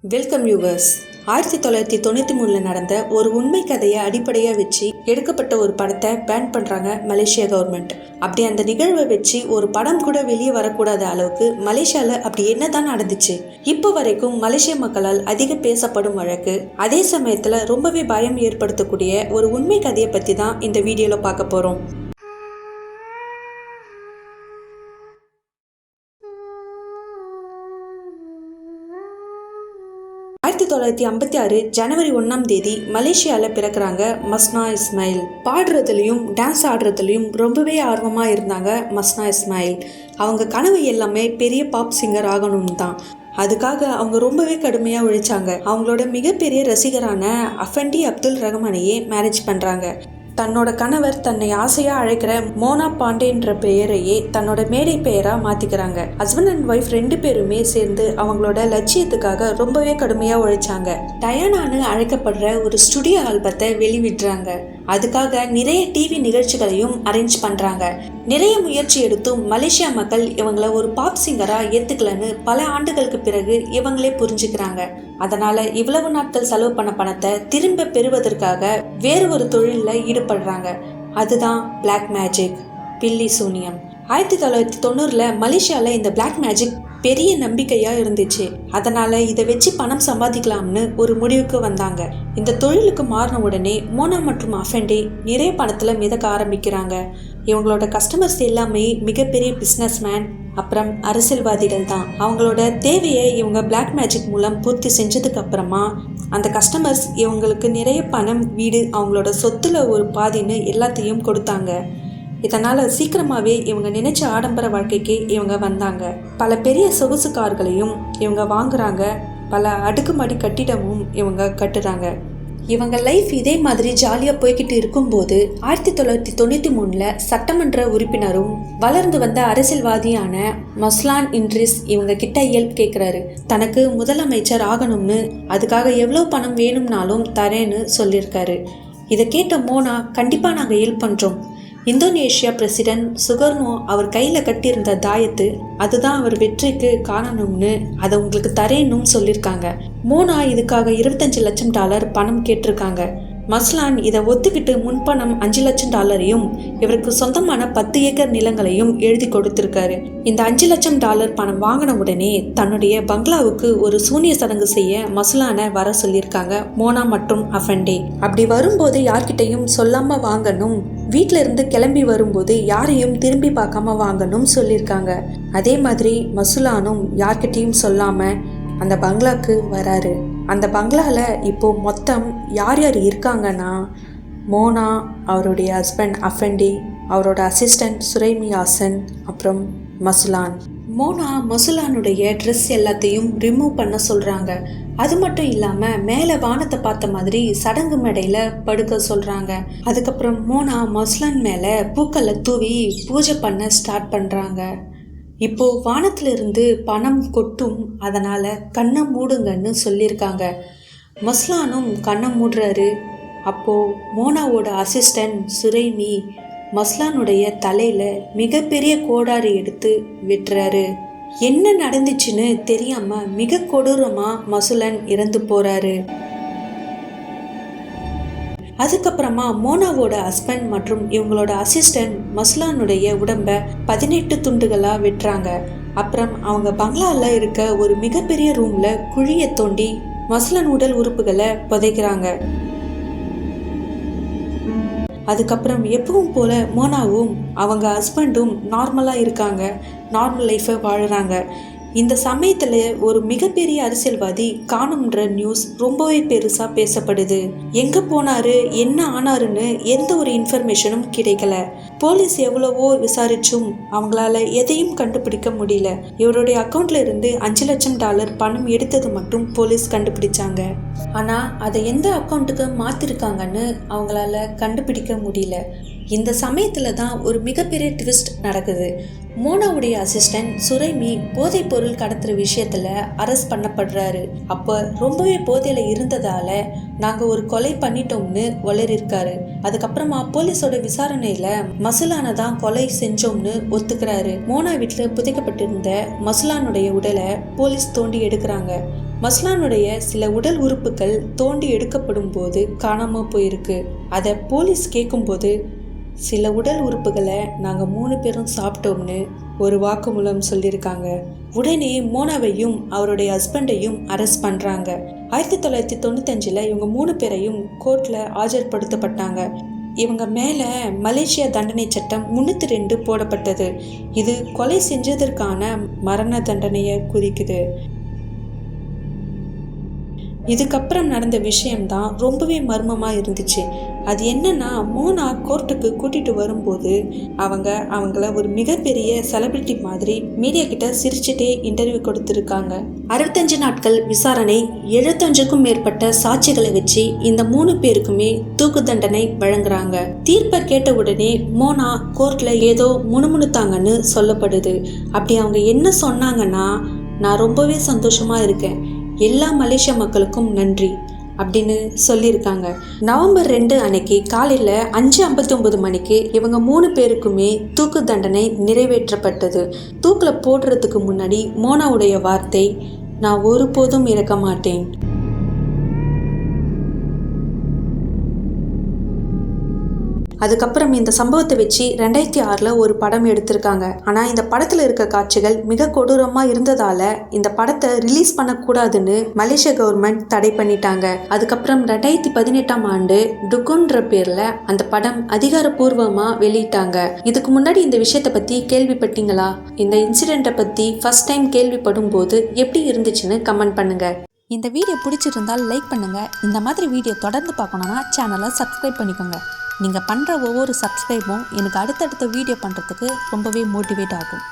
Welcome viewers. 1993 நடந்த ஒரு உண்மை கதையை அடிப்படையாக வச்சு எடுக்கப்பட்ட ஒரு படத்தை பேன் பண்ணுறாங்க மலேசியா கவர்மெண்ட். அப்படி அந்த நிகழ்வை வச்சு ஒரு படம் கூட வெளியே வரக்கூடாத அளவுக்கு மலேசியாவில் அப்படி என்ன தான் நடந்துச்சு? இப்போ வரைக்கும் மலேசிய மக்களால் அதிக பேசப்படும் வழக்கு, அதே சமயத்தில் ரொம்பவே பயம் ஏற்படுத்தக்கூடிய ஒரு உண்மை கதையை பற்றி தான் இந்த வீடியோவில் பார்க்க போகிறோம். 1956 ஜனவரி 1ஆம் தேதி மலேசியாவில் பிறக்கிறாங்க மஸ்னா இஸ்மாயில். பாடுறதுலையும் டான்ஸ் ஆடுறதுலையும் ரொம்பவே ஆர்வமாக இருந்தாங்க மஸ்னா இஸ்மாயில். அவங்க கனவு எல்லாமே பெரிய பாப் சிங்கர் ஆகணும்னு தான். அதுக்காக அவங்க ரொம்பவே கடுமையாக உழைச்சாங்க. அவங்களோட மிகப்பெரிய ரசிகரான அஃபண்டி அப்துல் ரஹ்மானையே மேரேஜ் பண்ணுறாங்க. தன்னோட கணவர் தன்னை ஆசையாக அழைக்கிற மோனா பாண்டேன்ற பெயரையே தன்னோட மேடை பெயராக மாற்றிக்கிறாங்க. ஹஸ்பண்ட் அண்ட் ஒய்ஃப் 2 பேருமே சேர்ந்து அவங்களோட லட்சியத்துக்காக ரொம்பவே கடுமையாக உழைச்சாங்க. டயானான்னு அழைக்கப்படுற ஒரு ஸ்டுடியோ ஆல்பத்தை வெளிவிடுறாங்க. அதுக்காக நிறைய டிவி நிகழ்ச்சிகளையும் அரேஞ்ச் பண்ணுறாங்க. நிறைய முயற்சி எடுத்தும் மலேசியா மக்கள் இவங்களை ஒரு பாப் சிங்கராக ஏற்றுக்கலன்னு பல ஆண்டுகளுக்கு பிறகு இவங்களே புரிஞ்சுக்கிறாங்க. அதனால் இவ்வளவு நாட்கள் செலவு பண்ண பணத்தை திரும்ப பெறுவதற்காக வேறு ஒரு தொழிலில் ஈடுபடுறாங்க. அதுதான் பிளாக் மேஜிக், பில்லி சூனியம். 1990 மலேசியாவில் இந்த பிளாக் மேஜிக் பெரிய நம்பிக்கையாக இருந்துச்சு. அதனால் இதை வச்சு பணம் சம்பாதிக்கலாம்னு ஒரு முடிவுக்கு வந்தாங்க. இந்த தொழிலுக்கு மாறின உடனே மோனா மற்றும் அஃபண்டி நிறைய பணத்தில் மிதக்க ஆரம்பிக்கிறாங்க. இவங்களோட கஸ்டமர்ஸ் எல்லாமே மிகப்பெரிய பிஸ்னஸ்மேன், அப்புறம் அரசியல்வாதிகள் தான். அவங்களோட தேவையை இவங்க பிளாக் மேஜிக் மூலம் பூர்த்தி செஞ்சதுக்கு அப்புறமா அந்த கஸ்டமர்ஸ் இவங்களுக்கு நிறைய பணம், வீடு, அவங்களோட சொத்துல ஒரு பாதின்னு எல்லாத்தையும் கொடுத்தாங்க. இதனால் சீக்கிரமாகவே இவங்க நினைச்ச ஆடம்பர வாழ்க்கைக்கு இவங்க வந்தாங்க. பல பெரிய சொகுசு கார்களையும் இவங்க வாங்குறாங்க. பல அடுக்குமாடி கட்டிடமும் இவங்க கட்டுறாங்க. இவங்க லைஃப் இதே மாதிரி ஜாலியாக போய்கிட்டு இருக்கும்போது 1993 சட்டமன்ற உறுப்பினரும் வளர்ந்து வந்த அரசியல்வாதியான மஸ்லான் இன்ட்ரிஸ் இவங்க கிட்ட ஹெல்ப் கேட்குறாரு. தனக்கு முதலமைச்சர் ஆகணும்னு, அதுக்காக எவ்வளோ பணம் வேணும்னாலும் தரேன்னு சொல்லியிருக்காரு. இதை கேட்ட மோனா, கண்டிப்பாக நாங்கள் ஹெல்ப் பண்ணுறோம். இந்தோனேஷியா பிரசிடென்ட் சுகர்னோ அவர் கையில் கட்டியிருந்த தாயத்து, அதுதான் அவர் வெற்றிக்கு காரணம்னு, அதை உங்களுக்கு தரேன்னு சொல்லியிருக்காங்க. மோனா இதுக்காக $25 லட்சம் பணம் கேட்டிருக்காங்க. மஸ்லான் இதை ஒத்துக்கிட்டு முன்பணம் $5 லட்சம் இவருக்கு சொந்தமான 10 ஏக்கர் நிலங்களையும் எழுதி கொடுத்திருக்காரு. இந்த $5 லட்சம் பணம் வாங்கின உடனே தன்னுடைய பங்களாவுக்கு ஒரு சூனிய சடங்கு செய்ய மஸ்லானை வர சொல்லியிருக்காங்க மோனா மற்றும் அஃபண்டே. அப்படி வரும்போது யார்கிட்டையும் சொல்லாம வாங்கணும், வீட்டில இருந்து கிளம்பி வரும்போது யாரையும் திரும்பி பார்க்காம வாங்கணும் சொல்லியிருக்காங்க. அதே மாதிரி மசுலானும் யார்கிட்டையும் சொல்லாம அந்த பங்களாக்கு வராரு. அந்த பங்களாவில் இப்போ மொத்தம் யார் யார் இருக்காங்கன்னா, மோனா, அவருடைய ஹஸ்பண்ட் அஃபண்டி, அவரோட அசிஸ்டன்ட் சுரைமி ஹாசன், அப்புறம் மசுலான். மோனா மசுலானுடைய ட்ரெஸ் எல்லாத்தையும் ரிமூவ் பண்ண சொல்கிறாங்க. அது மட்டும் இல்லாமல் மேலே வானத்தை பார்த்த மாதிரி சடங்கு மேடையில் படுக்க சொல்கிறாங்க. அதுக்கப்புறம் மோனா மசுலான் மேலே பூக்களை தூவி பூஜை பண்ண ஸ்டார்ட் பண்ணுறாங்க. இப்போ வானத்திலிருந்து பணம் கொட்டும், அதனால் கண்ணை மூடுங்கன்னு சொல்லியிருக்காங்க. மஸ்லானும் கண்ணை மூடுறாரு. அப்போது மோனாவோட அசிஸ்டன்ட் சுரைமி மஸ்லானுடைய தலையில் மிகப்பெரிய கோடாரி எடுத்து வெட்டுறாரு. என்ன நடந்துச்சுன்னு தெரியாமல் மிக கொடூரமாக மசுலன் இறந்து போகிறாரு. அதுக்கப்புறமா மோனாவோட ஹஸ்பண்ட் மற்றும் இவங்களோட அசிஸ்டன்ட் மஸ்லானுடைய உடம்பை 18 துண்டுகளாக வெட்டுறாங்க. அப்புறம் அவங்க பங்களாவில் இருக்க ஒரு மிகப்பெரிய ரூமில் குழியை தோண்டி மஸ்லான் உடல் உறுப்புகளை புதைக்கிறாங்க. அதுக்கப்புறம் எப்பவும் போல மோனாவும் அவங்க ஹஸ்பண்டும் நார்மலாக இருக்காங்க, நார்மல் லைஃப்பை வாழுறாங்க. இந்த சமயத்தில் ஒரு மிகப்பெரிய அரசியல்வாதி காணும்ன்ற நியூஸ் ரொம்பவே பெருசாக பேசப்படுது. எங்கே போனாரு, என்ன ஆனாருன்னு எந்த ஒரு இன்ஃபர்மேஷனும் கிடைக்கல. போலீஸ் எவ்வளவோ விசாரிச்சும் அவங்களால எதையும் கண்டுபிடிக்க முடியல. இவருடைய அக்கௌண்ட்ல இருந்து $5 லட்சம் பணம் எடுத்தது மட்டும் போலீஸ் கண்டுபிடிச்சாங்க. ஆனால் அதை எந்த அக்கௌண்ட்டுக்கு மாற்றிருக்காங்கன்னு அவங்களால கண்டுபிடிக்க முடியல. இந்த சமயத்தில் தான் ஒரு மிகப்பெரிய ட்விஸ்ட் நடக்குது. மோனாவுடைய அசிஸ்டன்ட் சுரைமி போதைப் பொருள் கடத்துற விஷயத்துல அரெஸ்ட் பண்ணப்படுறாரு. அப்போ ரொம்பவே போதையில இருந்ததால நாங்க ஒரு கொலை பண்ணிட்டோம்னு வளரிருக்காரு. அதுக்கப்புறமா போலீஸோட விசாரணையில மசுலானை தான் கொலை செஞ்சோம்னு ஒத்துக்கிறாரு. மோனா வீட்டுல புதைக்கப்பட்டிருந்த மசுலானுடைய உடலை போலீஸ் தோண்டி எடுக்கிறாங்க. மஸ்லானுடைய சில உடல் உறுப்புகள் தோண்டி எடுக்கப்படும் போது காணாம போயிருக்கு. அதை போலீஸ் கேட்கும்போது சில உடல் உறுப்புகளை நாங்கள் 3 பேரும் சாப்பிட்டோம்னு ஒரு வாக்குமூலம் சொல்லியிருக்காங்க. உடனே மோனாவையும் அவருடைய ஹஸ்பண்டையும் அரெஸ்ட் பண்ணுறாங்க. 1995 இவங்க 3 பேரையும் கோர்ட்டில் ஆஜர்படுத்தப்பட்டாங்க. இவங்க மேலே மலேசியா தண்டனை சட்டம் 302 போடப்பட்டது. இது கொலை செஞ்சதற்கான மரண தண்டனையை குறிக்குது. இதுக்கப்புறம் நடந்த விஷயம்தான் ரொம்பவே மர்மமாக இருந்துச்சு. அது என்னன்னா, மோனா கோர்ட்டுக்கு கூட்டிட்டு வரும்போது அவங்கள ஒரு மிகப்பெரிய செலிபிரிட்டி மாதிரி மீடியா கிட்ட சிரிச்சுட்டே இன்டர்வியூ கொடுத்துருக்காங்க. 65 நாட்கள் விசாரணை, 75க்கும் மேற்பட்ட சாட்சிகளை வச்சு இந்த 3 பேருக்குமே தூக்கு தண்டனை வழங்குறாங்க. தீர்ப்பை கேட்ட உடனே மோனா கோர்ட்ல ஏதோ முணுமுணுத்தாங்கன்னு சொல்லப்படுது. அப்படி அவங்க என்ன சொன்னாங்கன்னா, நான் ரொம்பவே சந்தோஷமா இருக்கேன், எல்லா மலேசியா மக்களுக்கும் நன்றி அப்படின்னு சொல்லியிருக்காங்க. நவம்பர் 2 அன்னைக்கு காலையில் 5:59 மணிக்கு இவங்க 3 பேருக்குமே தூக்கு தண்டனை நிறைவேற்றப்பட்டது. தூக்கில் போடுறதுக்கு முன்னாடி மோனாவுடைய வார்த்தை, நான் ஒருபோதும் இறக்க மாட்டேன். அதுக்கப்புறம் இந்த சம்பவத்தை வச்சு 2006 ஒரு படம் எடுத்திருக்காங்க. ஆனால் இந்த படத்தில் இருக்க காட்சிகள் மிக கொடூரமாக இருந்ததால இந்த படத்தை ரிலீஸ் பண்ணக்கூடாதுன்னு மலேசியா கவர்மெண்ட் தடை பண்ணிட்டாங்க. அதுக்கப்புறம் 2018 டுகுன்ற பேரில் அந்த படம் அதிகாரப்பூர்வமாக வெளியிட்டாங்க. இதுக்கு முன்னாடி இந்த விஷயத்தை பற்றி கேள்விப்பட்டீங்களா? இந்த இன்சிடெண்ட்டை பற்றி ஃபர்ஸ்ட் டைம் கேள்விப்படும் போது எப்படி இருந்துச்சுன்னு கமெண்ட் பண்ணுங்க. இந்த வீடியோ பிடிச்சிருந்தால் லைக் பண்ணுங்க. இந்த மாதிரி வீடியோ தொடர்ந்து பார்க்கணுன்னா சேனலை சப்ஸ்கிரைப் பண்ணிக்கோங்க. நீங்கள் பண்ணுற ஒவ்வொரு சப்ஸ்கிரைபும் எனக்கு அடுத்தடுத்த வீடியோ பண்ணுறதுக்கு ரொம்பவே மோட்டிவேட் ஆகும்.